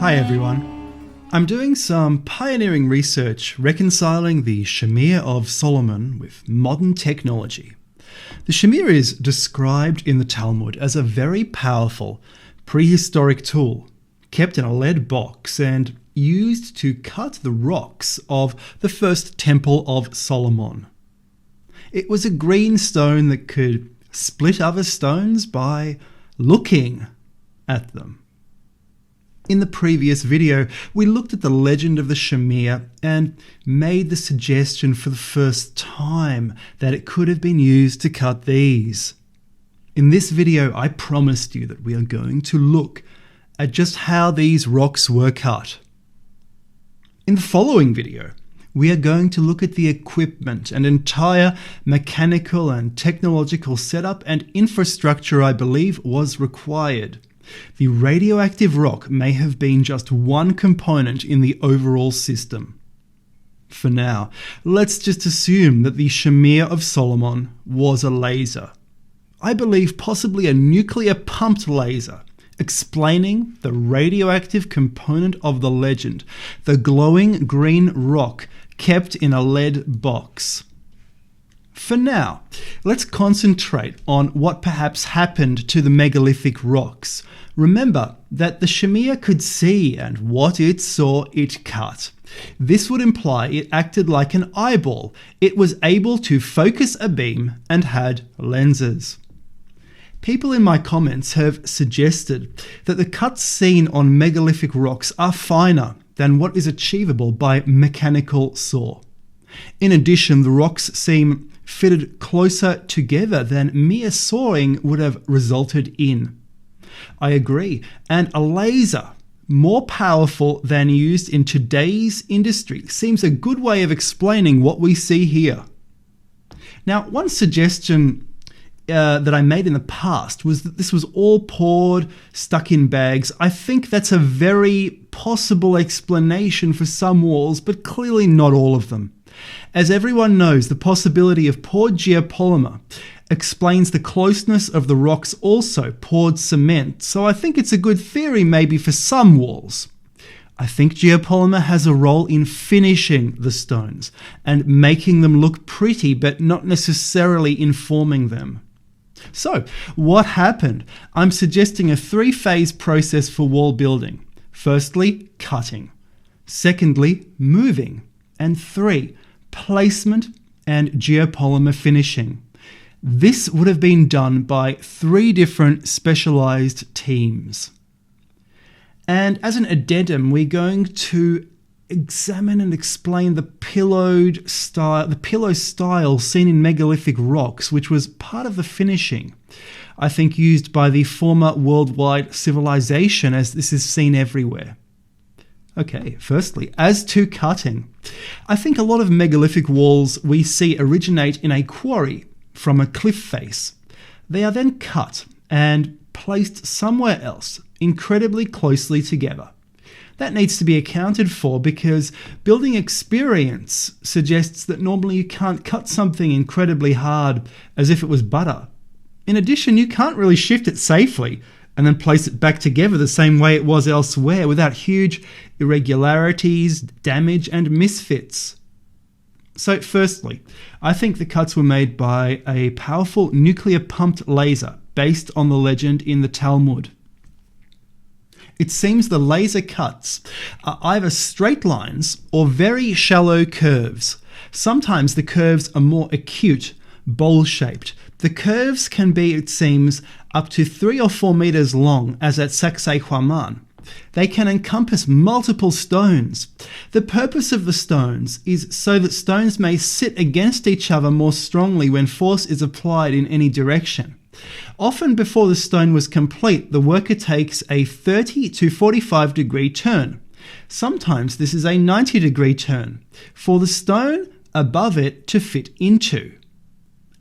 Hi everyone. I'm doing some pioneering research reconciling the Shamir of Solomon with modern technology. The Shamir is described in the Talmud as a very powerful prehistoric tool kept in a lead box and used to cut the rocks of the first temple of Solomon. It was a green stone that could split other stones by looking at them. In the previous video, we looked at the legend of the Shamir and made the suggestion for the first time that it could have been used to cut these. In this video, I promised you that we are going to look at just how these rocks were cut. In the following video, we are going to look at the equipment and entire mechanical and technological setup and infrastructure I believe was required. The radioactive rock may have been just one component in the overall system. For now, let's just assume that the Shamir of Solomon was a laser. I believe possibly a nuclear-pumped laser, explaining the radioactive component of the legend, the glowing green rock kept in a lead box. For now, let's concentrate on what perhaps happened to the megalithic rocks. Remember that the Shamir could see, and what it saw it cut. This would imply it acted like an eyeball. It was able to focus a beam and had lenses. People in my comments have suggested that the cuts seen on megalithic rocks are finer than what is achievable by mechanical saw. In addition, the rocks seem fitted closer together than mere sawing would have resulted in. I agree, and a laser more powerful than used in today's industry seems a good way of explaining what we see here. Now, one suggestion that I made in the past was that this was all poured, stuck in bags. I think that's a very possible explanation for some walls, but clearly not all of them. As everyone knows, the possibility of poured geopolymer explains the closeness of the rocks also poured cement, so I think it's a good theory maybe for some walls. I think geopolymer has a role in finishing the stones and making them look pretty, but not necessarily informing them. So, what happened? I'm suggesting a three-phase process for wall building. Firstly, cutting. Secondly, moving. And three, placement and geopolymer finishing. This would have been done by three different specialized teams. And as an addendum, we're going to examine and explain the pillow style seen in megalithic rocks, which was part of the finishing, I think used by the former worldwide civilization, as this is seen everywhere. Okay, firstly, as to cutting, I think a lot of megalithic walls we see originate in a quarry from a cliff face. They are then cut and placed somewhere else, incredibly closely together. That needs to be accounted for because building experience suggests that normally you can't cut something incredibly hard as if it was butter. In addition, you can't really shift it safely and then place it back together the same way it was elsewhere without huge irregularities, damage, and misfits. So firstly, I think the cuts were made by a powerful nuclear-pumped laser based on the legend in the Talmud. It seems the laser cuts are either straight lines or very shallow curves. Sometimes the curves are more acute, bowl-shaped. The curves can be, it seems, up to 3 or 4 meters long, as at Sacsayhuaman. They can encompass multiple stones. The purpose of the stones is so that stones may sit against each other more strongly when force is applied in any direction. Often before the stone was complete, the worker takes a 30 to 45 degree turn. Sometimes this is a 90 degree turn for the stone above it to fit into,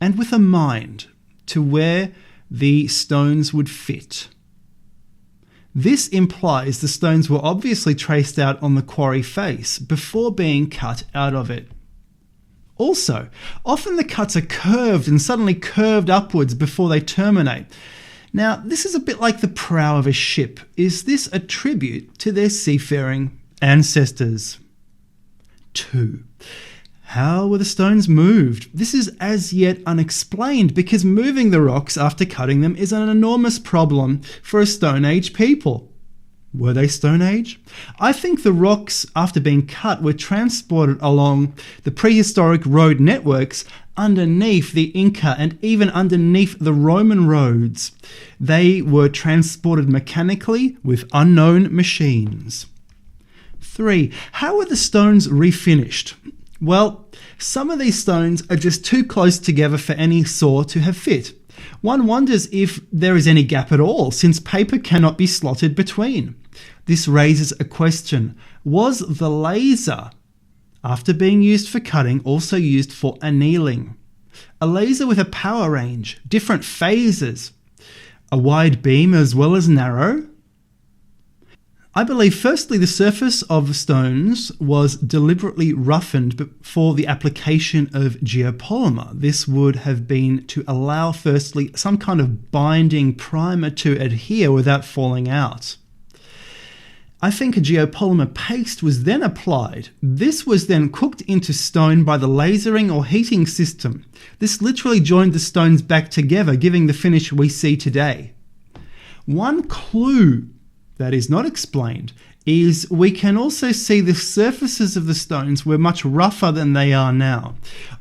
and with a mind to where the stones would fit. This implies the stones were obviously traced out on the quarry face before being cut out of it. Also, often the cuts are curved and suddenly curved upwards before they terminate. Now, this is a bit like the prow of a ship. Is this a tribute to their seafaring ancestors? 2. How were the stones moved? This is as yet unexplained because moving the rocks after cutting them is an enormous problem for a Stone Age people. Were they Stone Age? I think the rocks, after being cut, were transported along the prehistoric road networks underneath the Inca and even underneath the Roman roads. They were transported mechanically with unknown machines. 3. How were the stones refinished? Well, some of these stones are just too close together for any saw to have fit. One wonders if there is any gap at all, since paper cannot be slotted between. This raises a question. Was the laser, after being used for cutting, also used for annealing? A laser with a power range, different phases, a wide beam as well as narrow? I believe firstly the surface of stones was deliberately roughened for the application of geopolymer. This would have been to allow firstly some kind of binding primer to adhere without falling out. I think a geopolymer paste was then applied. This was then cooked into stone by the lasering or heating system. This literally joined the stones back together, giving the finish we see today. One clue that is not explained is we can also see the surfaces of the stones were much rougher than they are now.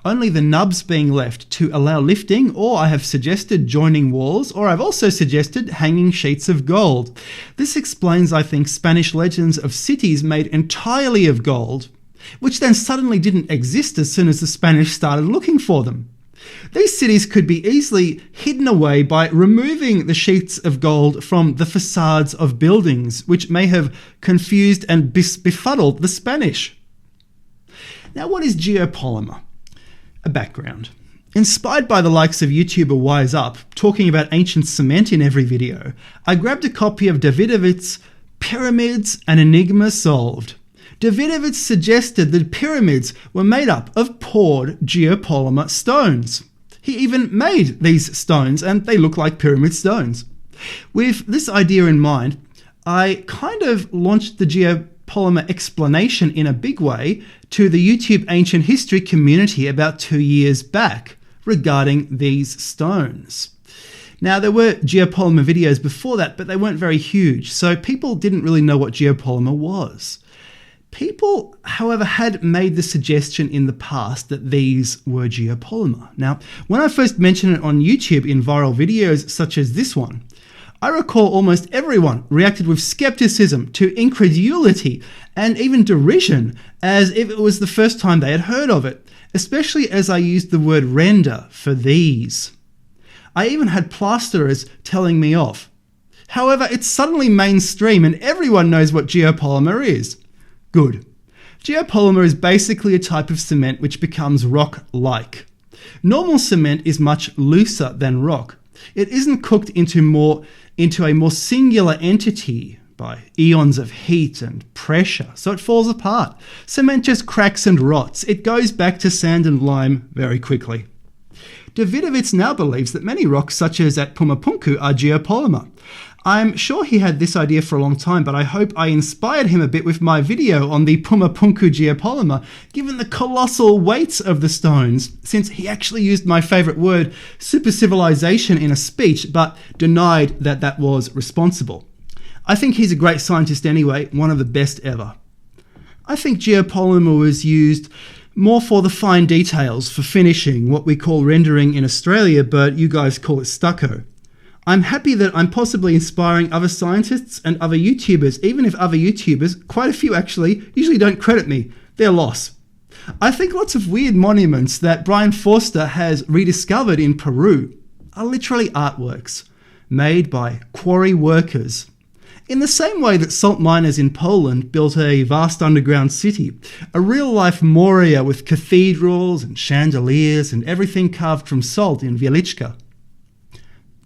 Only the nubs being left to allow lifting, or I have suggested joining walls, or I've also suggested hanging sheets of gold. This explains, I think, Spanish legends of cities made entirely of gold, which then suddenly didn't exist as soon as the Spanish started looking for them. These cities could be easily hidden away by removing the sheets of gold from the facades of buildings, which may have confused and befuddled the Spanish. Now, what is geopolymer? A background. Inspired by the likes of YouTuber Wise Up, talking about ancient cement in every video, I grabbed a copy of Davidovit's Pyramids: An Enigma Solved. Davidovich suggested that pyramids were made up of poured geopolymer stones. He even made these stones, and they look like pyramid stones. With this idea in mind, I kind of launched the geopolymer explanation in a big way to the YouTube ancient history community about 2 years back regarding these stones. Now, there were geopolymer videos before that, but they weren't very huge, so people didn't really know what geopolymer was. People, however, had made the suggestion in the past that these were geopolymer. Now, when I first mentioned it on YouTube in viral videos such as this one, I recall almost everyone reacted with skepticism to incredulity and even derision, as if it was the first time they had heard of it, especially as I used the word render for these. I even had plasterers telling me off. However, it's suddenly mainstream and everyone knows what geopolymer is. Good. Geopolymer is basically a type of cement which becomes rock-like. Normal cement is much looser than rock. It isn't cooked into a more singular entity by eons of heat and pressure, so it falls apart. Cement just cracks and rots. It goes back to sand and lime very quickly. Davidovich now believes that many rocks, such as at Pumapunku, are geopolymer. I'm sure he had this idea for a long time, but I hope I inspired him a bit with my video on the Pumapunku geopolymer, given the colossal weights of the stones, since he actually used my favourite word, supercivilization, in a speech, but denied that that was responsible. I think he's a great scientist anyway, one of the best ever. I think geopolymer was used more for the fine details, for finishing, what we call rendering in Australia, but you guys call it stucco. I'm happy that I'm possibly inspiring other scientists and other YouTubers, even if other YouTubers, quite a few actually, usually don't credit me. Their loss. I think lots of weird monuments that Brian Forster has rediscovered in Peru are literally artworks made by quarry workers. In the same way that salt miners in Poland built a vast underground city, a real-life Moria with cathedrals and chandeliers and everything carved from salt in Wieliczka.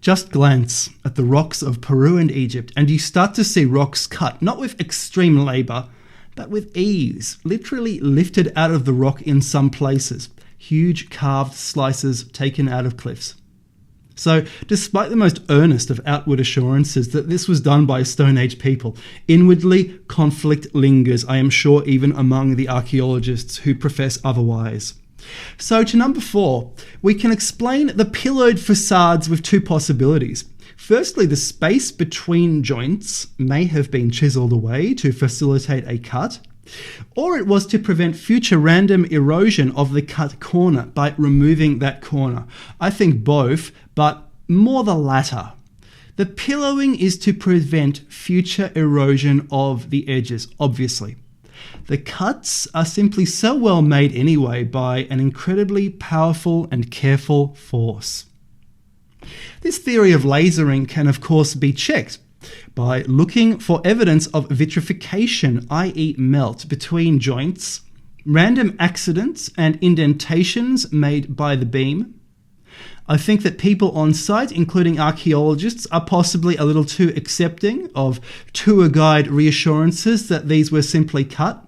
Just glance at the rocks of Peru and Egypt and you start to see rocks cut, not with extreme labour, but with ease, literally lifted out of the rock in some places. Huge carved slices taken out of cliffs. So, despite the most earnest of outward assurances that this was done by Stone Age people, inwardly conflict lingers, I am sure, even among the archaeologists who profess otherwise. So, to number 4, we can explain the pillowed facades with 2 possibilities. Firstly, the space between joints may have been chiseled away to facilitate a cut, or it was to prevent future random erosion of the cut corner by removing that corner. I think both, but more the latter. The pillowing is to prevent future erosion of the edges, obviously. The cuts are simply so well made anyway by an incredibly powerful and careful force. This theory of lasering can of course be checked by looking for evidence of vitrification, i.e. melt, between joints, random accidents and indentations made by the beam. I think that people on site, including archaeologists, are possibly a little too accepting of tour guide reassurances that these were simply cut.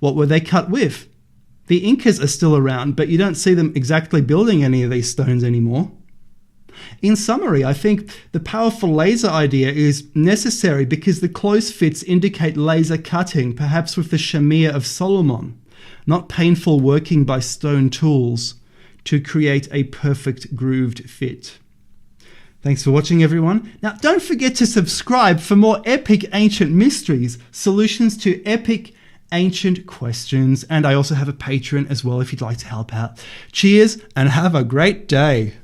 What were they cut with? The Incas are still around, but you don't see them exactly building any of these stones anymore. In summary, I think the powerful laser idea is necessary because the close fits indicate laser cutting, perhaps with the Shamir of Solomon, not painful working by stone tools to create a perfect grooved fit. Thanks for watching, everyone. Now, don't forget to subscribe for more epic ancient mysteries, solutions to epic ancient questions, and I also have a Patreon as well if you'd like to help out. Cheers and have a great day.